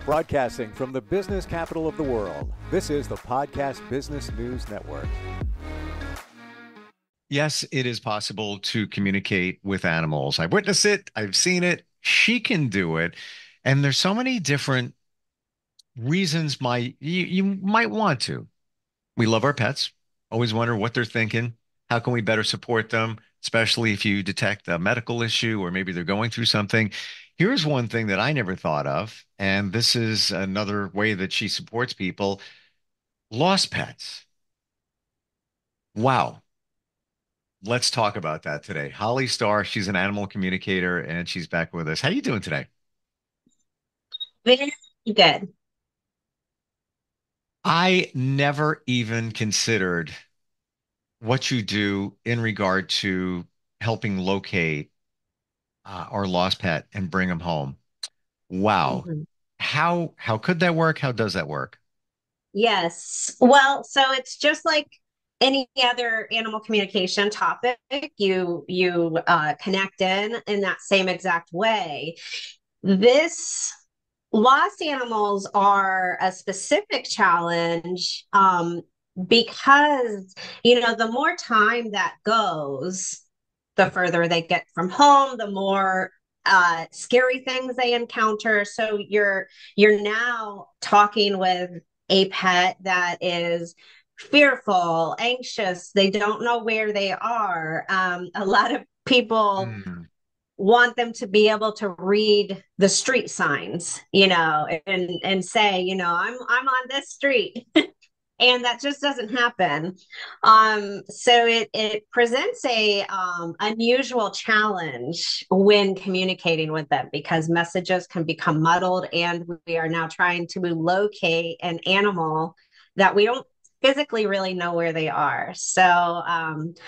Broadcasting from the business capital of the world, this is the Podcast Business News Network. Yes, it is possible to communicate with animals. I've witnessed it, I've seen it. She can do it. And there's so many different reasons you might want to. We love our pets, always wonder what they're thinking. How can we better support them, especially if you detect a medical issue or maybe they're going through something. Here's one thing that I never thought of, and this is another way that she supports people: lost pets. Wow. Let's talk about that today. Holly Starr, she's an animal communicator and she's back with us. How you doing today? Very good. I never even considered what you do in regard to helping locate our lost pet and bring them home. Wow. Mhm. How could that work? How does that work? Yes. Well, so it's just like any other animal communication topic. You connect in that same exact way. This lost animals are a specific challenge because the more time that goes, the further they get from home, the more scary things they encounter. So you're now talking with a pet that is fearful, anxious. They don't know where they are. A lot of people Mm, want them to be able to read the street signs, and say, I'm on this street. And that just doesn't happen. So it presents a unusual challenge when communicating with them because messages can become muddled, and we are now trying to locate an animal that we don't physically really know where they are. So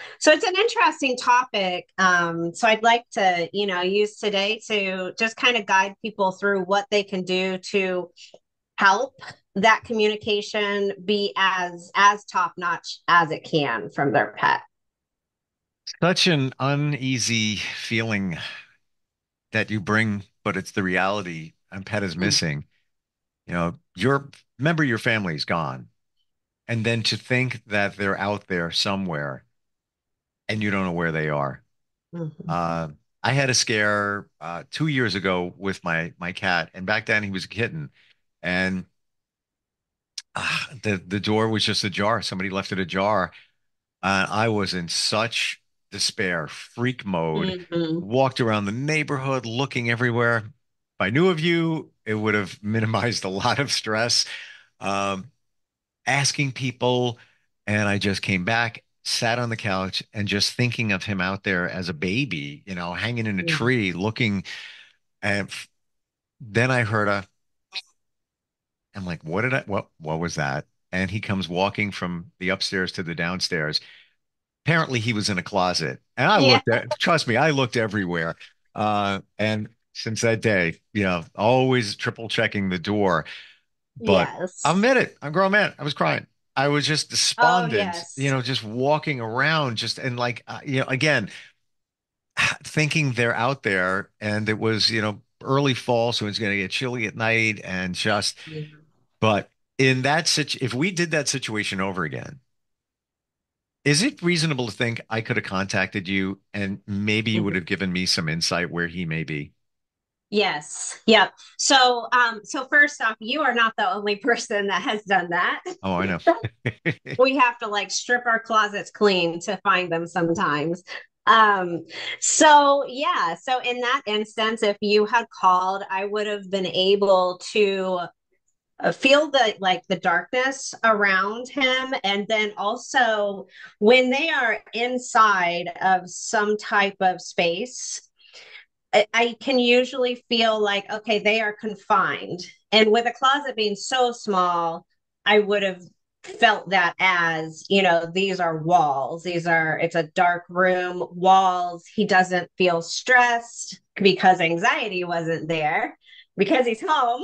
it's an interesting topic. So I'd like to use today to just kind of guide people through what they can do to help that communication be as top notch as it can from their pet. such an uneasy feeling that you bring, but it's the reality. A pet is Mm-hmm. missing. Your member of your family's gone. And then to think that they're out there somewhere and you don't know where they are. Mm-hmm. Uh, I had a scare 2 years ago with my cat, and back then he was a kitten, and the door was just ajar. Somebody left it ajar, and I was in such despair, freak mode. Mm-hmm. Walked around the neighborhood looking everywhere. If I knew of you, it would have minimized a lot of stress. Um, Asking people, and I just came back, sat on the couch, and just thinking of him out there as a baby, hanging in a tree, looking. And then I heard I'm like, what was that? And he comes walking from the upstairs to the downstairs. Apparently, he was in a closet, and I Yeah. looked trust me, I looked everywhere. And since that day, always triple checking the door. But I'll Yes. admit it, I'm a grown man. I was crying. I was just Oh, despondent, yes. just walking around, just and like, again, thinking they're out there, and it was, early fall, so it's going to get chilly at night, and just, Yeah. but in that if we did that situation over again, is it reasonable to think I could have contacted you and maybe you would Mhm. have given me some insight where he may be? Yes. Yep. So first off, you are not the only person that has done that. Oh, I know. We have to like strip our closets clean to find them sometimes. So yeah, so in that instance, if you had called, I would have been able to feel the darkness around him, and then also when they are inside of some type of space, I can usually feel like, okay, they are confined. And with a closet being so small, I would have felt that as, these are walls. It's a dark room, walls. He doesn't feel stressed because anxiety wasn't there because he's home.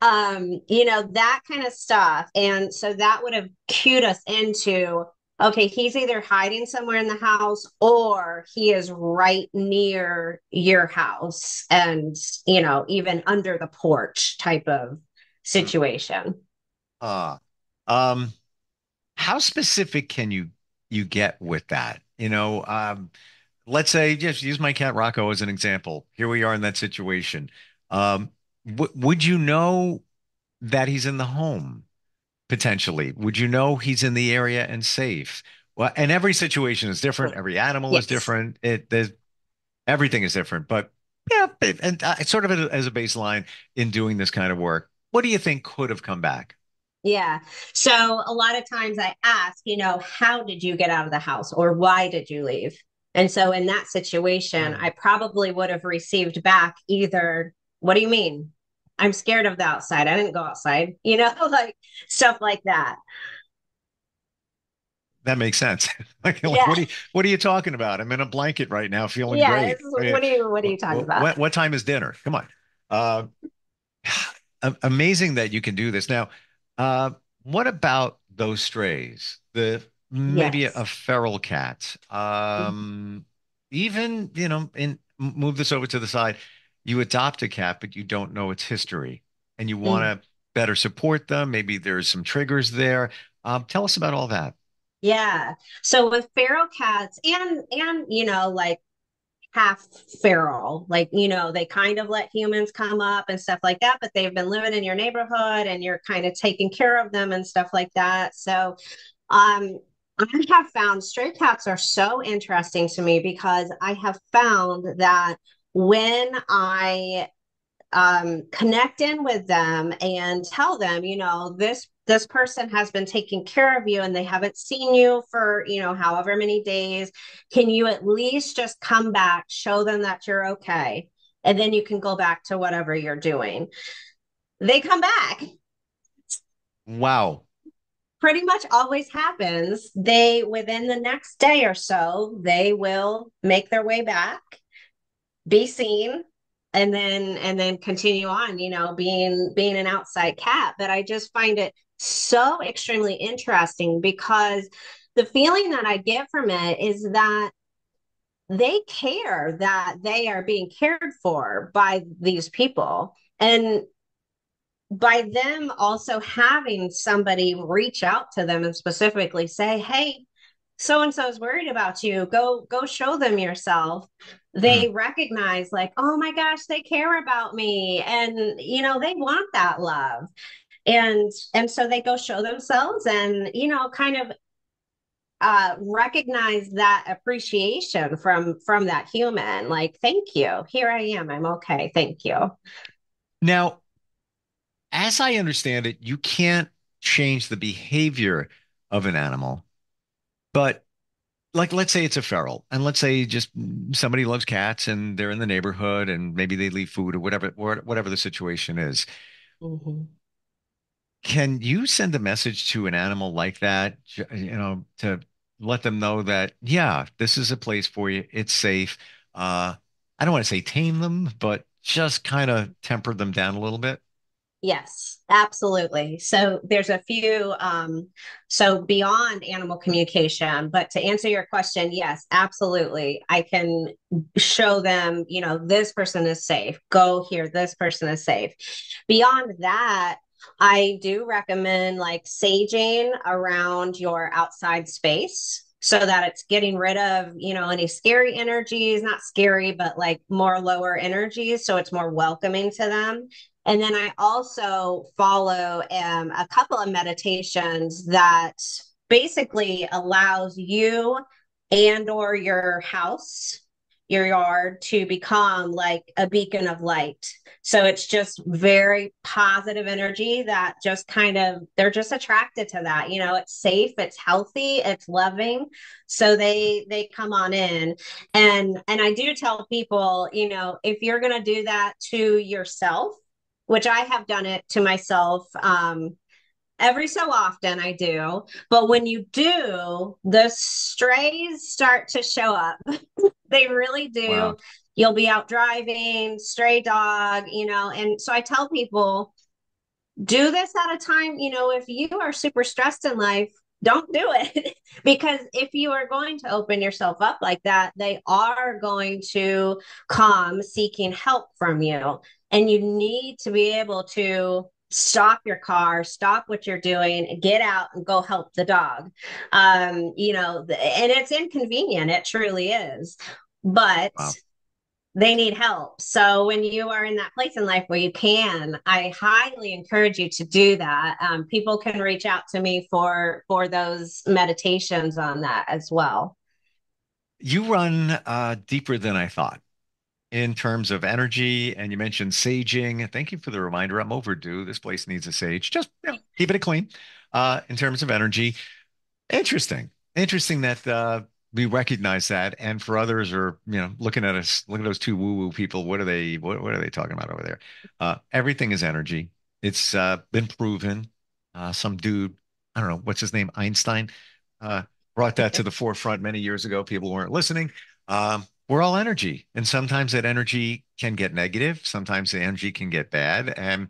That kind of stuff. And so that would have cued us into okay, he's either hiding somewhere in the house or he is right near your house and, even under the porch type of situation. Uh, um, how specific can you get with that? Let's say just use my cat Rocco as an example. Here we are in that situation. Um, would you know that he's in the home potentially? Would you know he's in the area and safe? Well, and every situation is different. Every animal is Yes. different. There's everything is different. But yeah, and sort of as a baseline in doing this kind of work, what do you think could have come back? Yeah. So a lot of times I ask, how did you get out of the house or why did you leave? And so in that situation, I Mm. probably would have received back either, what do you mean? I'm scared of the outside. I didn't go outside, like stuff like that. That makes sense. Like, Yeah. what are you talking about? I'm in a blanket right now, feeling Yeah. great. What are you talking about? What time is dinner? Come on. Uh, Amazing that you can do this. Now, uh, what about those strays? The maybe Yes. a feral cat. Even, move this over to the side. You adopt a cat, but you don't know its history, and you want Mhm. to better support them. Maybe there's some triggers there. Tell us about all that. Yeah. So with feral cats and like half feral, like they kind of let humans come up and stuff like that, but they've been living in your neighborhood and you're kind of taking care of them and stuff like that. So um I have found stray cats are so interesting to me because I have found that when I connect in with them and tell them, this person has been taking care of you and they haven't seen you for, however many days. Can you at least just come back, show them that you're okay, and then you can go back to whatever you're doing? They come back. Wow. Pretty much always happens. They within the next day or so, they will make their way back, be seen, and then continue on, being an outside cat. But I just find it so extremely interesting because the feeling that I get from it is that they care that they are being cared for by these people, and by them also having somebody reach out to them and specifically say, hey, so and so is worried about you, go show them yourself. Hmm. They recognize, like, oh my gosh, they care about me, and they want that love. And so they go show themselves and kind of recognize that appreciation from that human, like, thank you, here I am, I'm okay, thank you. Now, as I understand it, you can't change the behavior of an animal, but like let's say it's a feral, and let's say just somebody loves cats and they're in the neighborhood and maybe they leave food or whatever the situation is. Mm-hmm. Can you send a message to an animal like that, to let them know that, yeah, this is a place for you. It's safe. I don't want to say tame them, but just kind of temper them down a little bit. Yes, absolutely. So there's a few, so beyond animal communication, but to answer your question, yes, absolutely. I can show them, this person is safe. Go here, this person is safe. Beyond that, I do recommend like saging around your outside space so that it's getting rid of, any scary energies, not scary, but like more lower energies. So it's more welcoming to them. And then I also follow a couple of meditations that basically allows you and or your house, your yard, to become like a beacon of light. So it's just very positive energy that just kind of, they're just attracted to that. It's safe, it's healthy, it's loving. So they come on in. And I do tell people, if you're going to do that to yourself, which I have done it to myself, every so often I do. But when you do, the strays start to show up. They really Wow. do. You'll be out driving, stray dog, and so I tell people, do this at a time, if you are super stressed in life, don't do it. Because if you are going to open yourself up like that, they are going to come seeking help from you. And you need to be able to stop your car, stop what you're doing, get out and go help the dog. And it's inconvenient. It truly is. But Wow. they need help. So when you are in that place in life where you can, I highly encourage you to do that. People can reach out to me for those meditations on that as well. You run deeper than I thought in terms of energy, and you mentioned saging. Thank you for the reminder. I'm overdue. This place needs a sage. Just keeping it clean. In terms of energy, interesting. Interesting that we recognize that, and for others are looking at us, look at those two woo-woo people. What are they talking about over there? Everything is energy. It's been proven. Some dude, I don't know what's his name, Einstein, uh, brought that to the forefront many years ago. People weren't listening. We're all energy, and sometimes that energy can get negative. Sometimes the energy can get bad, and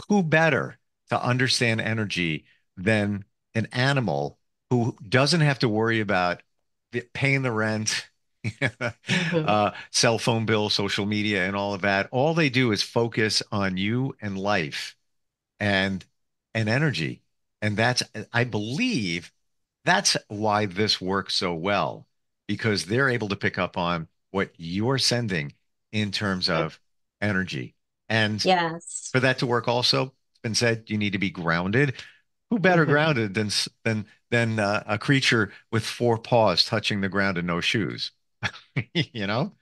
who better to understand energy than an animal who doesn't have to worry about paying the rent, Mhm. cell phone bill, social media, and all of that. All they do is focus on you and life and energy. And that's, I believe, that's why this works so well, because they're able to pick up on what you're sending in terms of energy. And Yes. for that to work also, it's been said you need to be grounded. Who better Mhm. grounded than a creature with four paws touching the ground and no shoes? You know?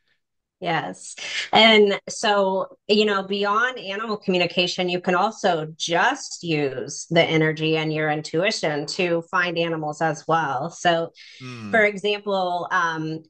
Yes. And so, beyond animal communication, you can also just use the energy and your intuition to find animals as well. So, for Hmm. example,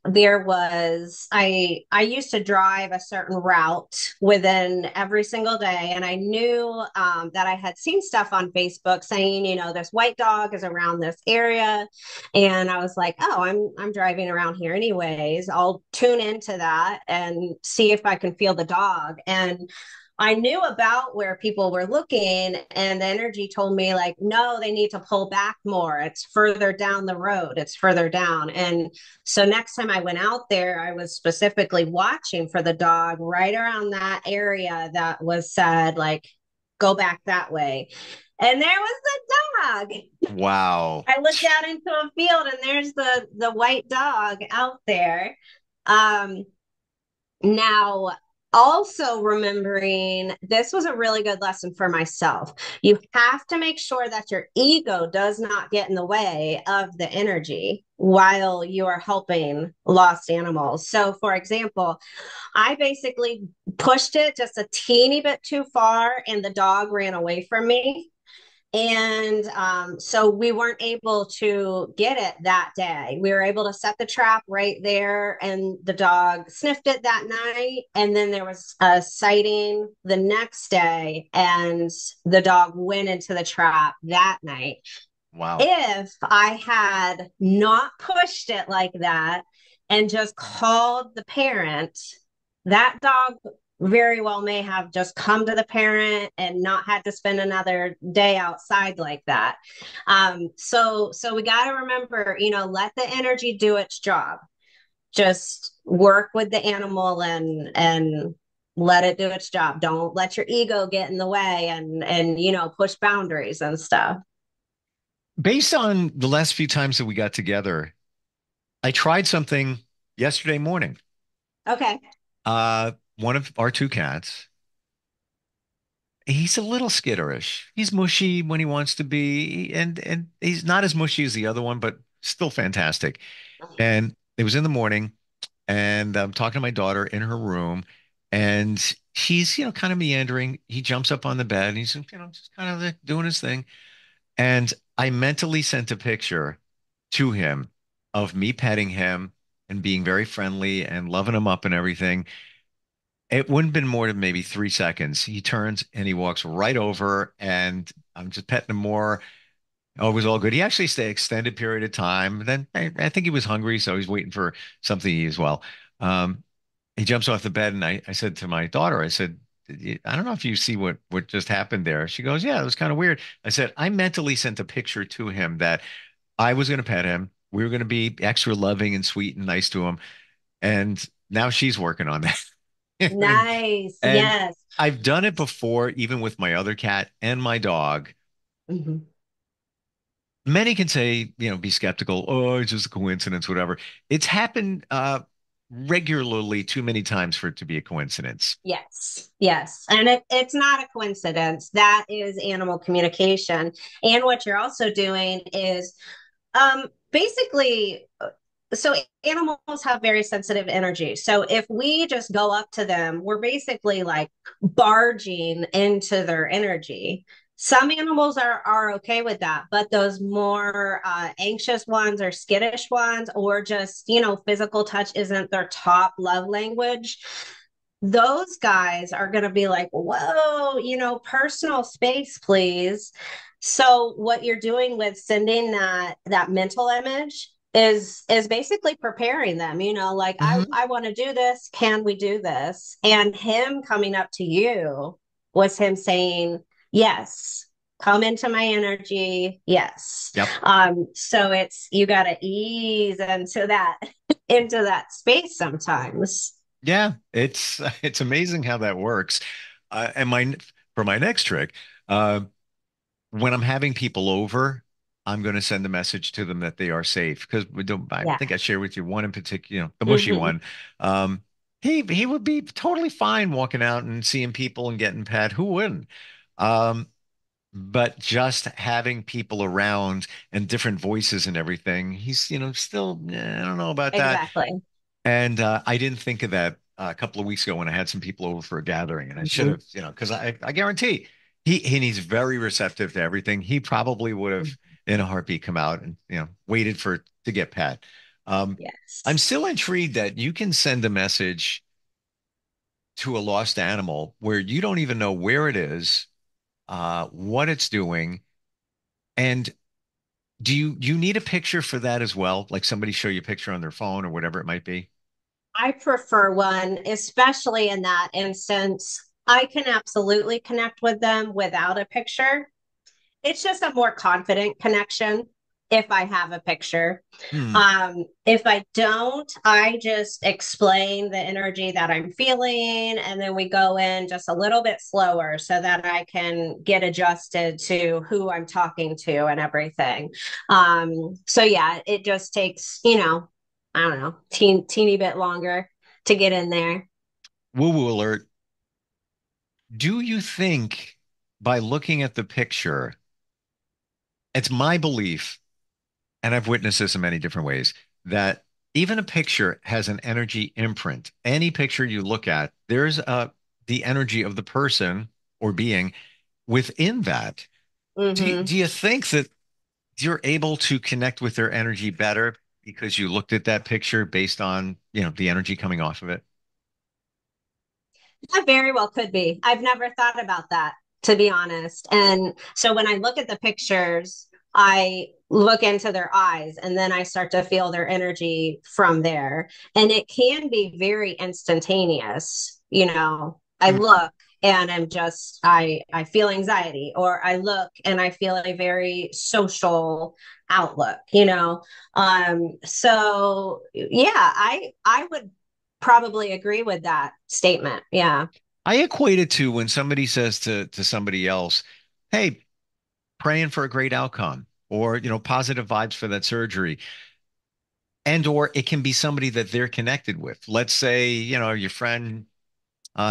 there was I used to drive a certain route within every single day, and I knew that I had seen stuff on Facebook saying, this white dog is around this area, and I was like, oh, I'm driving around here anyways. I'll tune into that and see if I can feel the dog. And I knew about where people were looking, and the energy told me, like, no, they need to pull back more. It's further down the road, it's further down. And so next time I went out there, I was specifically watching for the dog right around that area that was said, like, go back that way. And there was the dog. Wow. I looked out into a field, and there's the white dog out there. Um, Now, also remembering this was a really good lesson for myself. You have to make sure that your ego does not get in the way of the energy while you are helping lost animals. So, for example, I basically pushed it just a teeny bit too far, and the dog ran away from me. And so we weren't able to get it that day. We were able to set the trap right there, and the dog sniffed it that night. And then there was a sighting the next day, and the dog went into the trap that night. Wow. If I had not pushed it like that and just called the parent, that dog very well may have just come to the parent and not had to spend another day outside like that. So we got to remember, let the energy do its job. Just work with the animal and let it do its job. Don't let your ego get in the way and push boundaries and stuff. Based on the last few times that we got together, I tried something yesterday morning. Okay. One of our two cats, he's a little skitterish. He's mushy when he wants to be, and he's not as mushy as the other one, but still fantastic. And it was in the morning, and I'm talking to my daughter in her room, and he's, kind of meandering. He jumps up on the bed, and he's, just kind of like doing his thing. And I mentally sent a picture to him of me petting him and being very friendly and loving him up and everything. It wouldn't have been more than maybe 3 seconds. He turns and he walks right over, and I'm just petting him more. Oh, it was all good. He actually stayed extended period of time. Then I think he was hungry, so he's waiting for something to eat as well. Um, he jumps off the bed, and I said to my daughter, I said, I don't know if you see what just happened there. She goes, yeah, it was kind of weird. I said, I mentally sent a picture to him that I was going to pet him. We were going to be extra loving and sweet and nice to him. And now she's working on that. And, Nice. and Yes. I've done it before, even with my other cat and my dog. Mhm. Many can say, be skeptical. Oh, it's just a coincidence, whatever. It's happened regularly too many times for it to be a coincidence. Yes, yes. And it's not a coincidence. That is animal communication. And what you're also doing is basically, so animals have very sensitive energy. So if we just go up to them, we're basically like barging into their energy. Some animals are okay with that, but those more anxious ones or skittish ones, or just, physical touch isn't their top love language, those guys are going to be like, whoa, personal space, please. So what you're doing with sending that mental image is basically preparing them, like, i Hmm. i want to do this, can we do this? And him coming up to you was him saying, yes, come into my energy, yes. Yep. So it's, you got to ease into that into that space sometimes. Yeah, it's amazing how that works. And my for my next trick, uh, when I'm having people over, I'm going to send a message to them that they are safe because we don't. I Yeah. think I shared with you one in particular, the mushy Hmm. one. Um, he would be totally fine walking out and seeing people and getting pet. Who wouldn't? Um, but just having people around and different voices and everything, he's still I don't know about that. Exactly. And I didn't think of that a couple of weeks ago when I had some people over for a gathering, and I should Mhm. have, because I guarantee he's very receptive to everything. He probably would have in a heartbeat come out and waited for to get pet. I'm Yes. still intrigued that you can send a message to a lost animal where you don't even know where it is, what it's doing, and do you need a picture for that as well? Like somebody show you a picture on their phone or whatever it might be. I prefer one, especially in that instance. I can absolutely connect with them without a picture. It's just a more confident connection if I have a picture. Hmm. If I don't, I just explain the energy that I'm feeling, and then we go in just a little bit slower so that I can get adjusted to who I'm talking to and everything. So yeah, it just takes, I don't know, teeny bit longer to get in there. Woo woo alert. Do you think by looking at the picture, it's my belief, and I've witnessed this in many different ways, that even a picture has an energy imprint. Any picture you look at, there's the energy of the person or being within that. Do Hmm. you think that you're able to connect with their energy better because you looked at that picture based on, the energy coming off of it? That very well could be. I've never thought about that, to be honest. And so when I look at the pictures, I look into their eyes and then I start to feel their energy from there. And it can be very instantaneous. I Hmm. look and I feel anxiety, or I look and I feel a very social outlook. So yeah, I would probably agree with that statement. Yeah. I equate it to when somebody says to somebody else, "Hey, praying for a great outcome," or positive vibes for that surgery, and or it can be somebody that they're connected with. Let's say your friend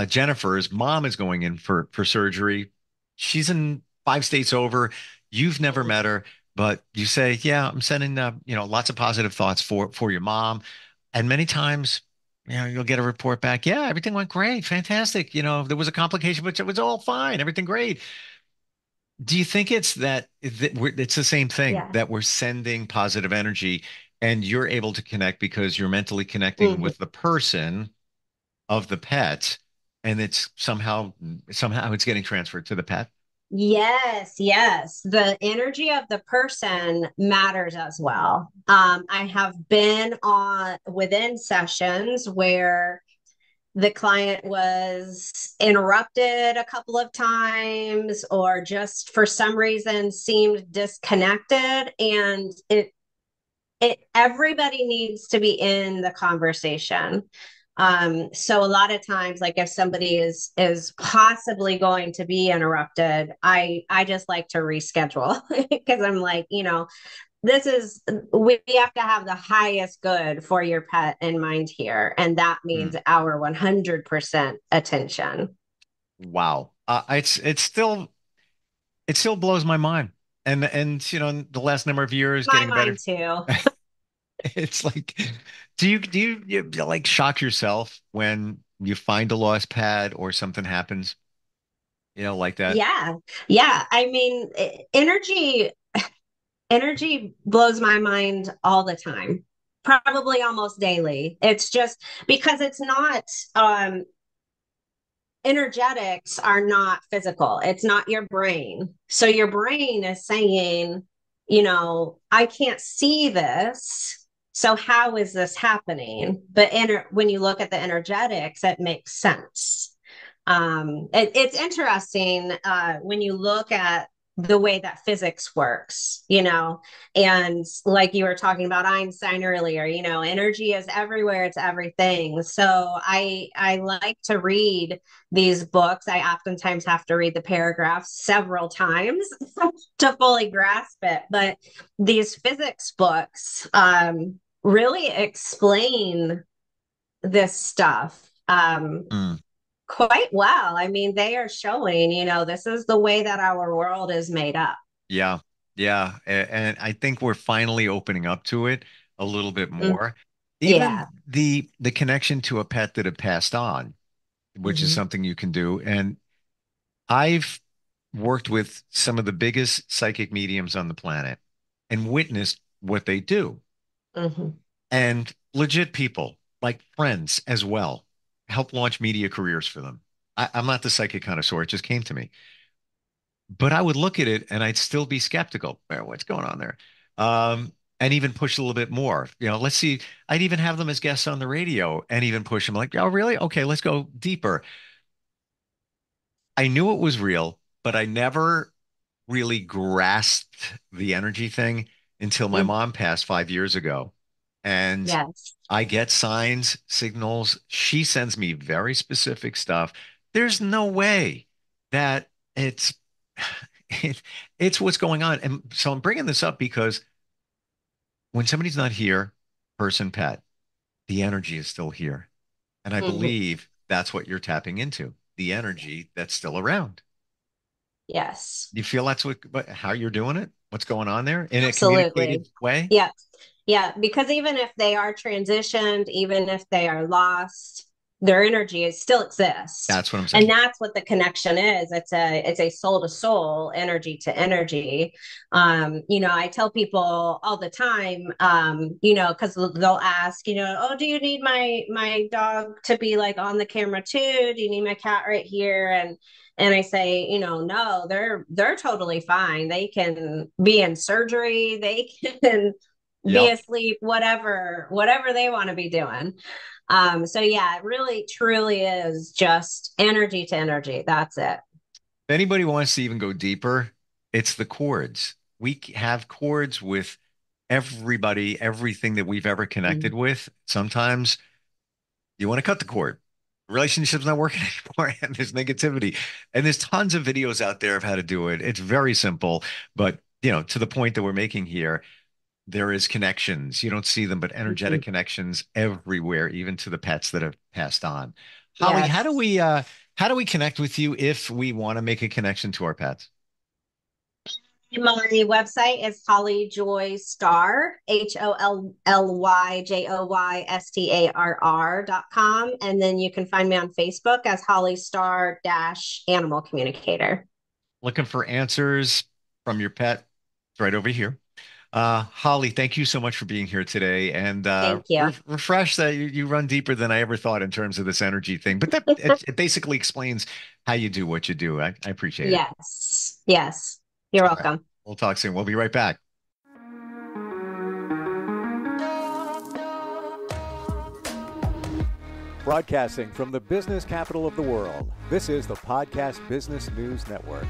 Jennifer's mom is going in for surgery. She's in 5 states over. You've never met her, but you say, "Yeah, I'm sending lots of positive thoughts for your mom," and many times. You'll get a report back. Yeah, everything went great. Fantastic. There was a complication, but it was all fine. Everything great. Do you think it's it's the same thing Yeah. that we're sending positive energy and you're able to connect because you're mentally connecting Mhm. with the person of the pet and it's somehow it's getting transferred to the pet? Yes, yes. The energy of the person matters as well. I have been on within sessions where the client was interrupted a couple of times or just for some reason seemed disconnected, and everybody needs to be in the conversation. So a lot of times, like if somebody is possibly going to be interrupted, I just like to reschedule because I'm like, this is we have to have the highest good for your pet in mind here, and that means Mm. our 100% attention. Wow. It still blows my mind. And the last number of years My getting better. mind too. It's like, you like shock yourself when you find a lost pad or something happens, like that? Yeah. Yeah. I mean, energy blows my mind all the time, probably almost daily. It's just because it's not energetics are not physical. It's not your brain. So your brain is saying, I can't see this. So how is this happening? But when you look at the energetics, it makes sense. It's interesting when you look at the way that physics works, and like you were talking about Einstein earlier, energy is everywhere, it's everything. So I like to read these books. I oftentimes have to read the paragraphs several times to fully grasp it. But these physics books really explain this stuff. Mm, Quite well. I mean, they are showing, this is the way that our world is made up. yeah. Yeah. And I think we're finally opening up to it a little bit Mm, more. Even yeah. the connection to a pet that had passed on, which is Hmm. something you can do. And I've worked with some of the biggest psychic mediums on the planet and witnessed what they do. Hmm. And legit people, like friends as well, help launch media careers for them. I'm not the psychic connoisseur, it just came to me. But I would look at it and I'd still be skeptical. What's going on there? And even push a little bit more. Let's see. I'd even have them as guests on the radio and even push them like, oh, really? Okay, let's go deeper. I knew it was real, but I never really grasped the energy thing until my Mm, mom passed 5 years ago. And yes. I get signs, signals. She sends me very specific stuff. There's no way that it, it's what's going on. And so I'm bringing this up because when somebody's not here, person, pet, the energy is still here. And I Hmm. believe that's what you're tapping into, the energy that's still around. Yes. You feel that's how you're doing it? What's going on there in a Absolutely. communicated way? Yeah. Yeah. Because even if they are transitioned, even if they are lost, their energy is still exists. That's what I'm And saying. that's what the connection is. It's a soul to soul, energy to energy. I tell people all the time, because they'll ask, oh, do you need my dog to be like on the camera too? Do you need my cat right here? And I say, no, they're totally fine. They can be in surgery. They can be Yep. asleep, whatever they want to be doing. So yeah, it really truly is just energy to energy. That's it. If anybody wants to even go deeper, it's the chords. Have chords with everybody, everything that we've ever connected Mm, with. Sometimes you want to cut the cord. Relationship's not working anymore, and there's negativity. And there's tons of videos out there of how to do it. It's very simple, but to the point that we're making here, there is connections. You don't see them, but energetic mhm. connections everywhere, even to the pets that have passed on. Holly, how do Yes. we connect with you if we want to make a connection to our pets? My website is Holly Joy Starr, HOLLYJOYSTARR.com. And then you can find me on Facebook as Holly Starr dash animal communicator. Looking for answers from your pet? It's right over here. Holly, thank you so much for being here today, and Thank you. refresh that you run deeper than I ever thought in terms of this energy thing. But it basically explains how you do what you do. I appreciate it. Yes. Yes. You're All right, welcome. we'll talk soon. We'll be right back. Broadcasting from the business capital of the world, this is the Podcast Business News Network.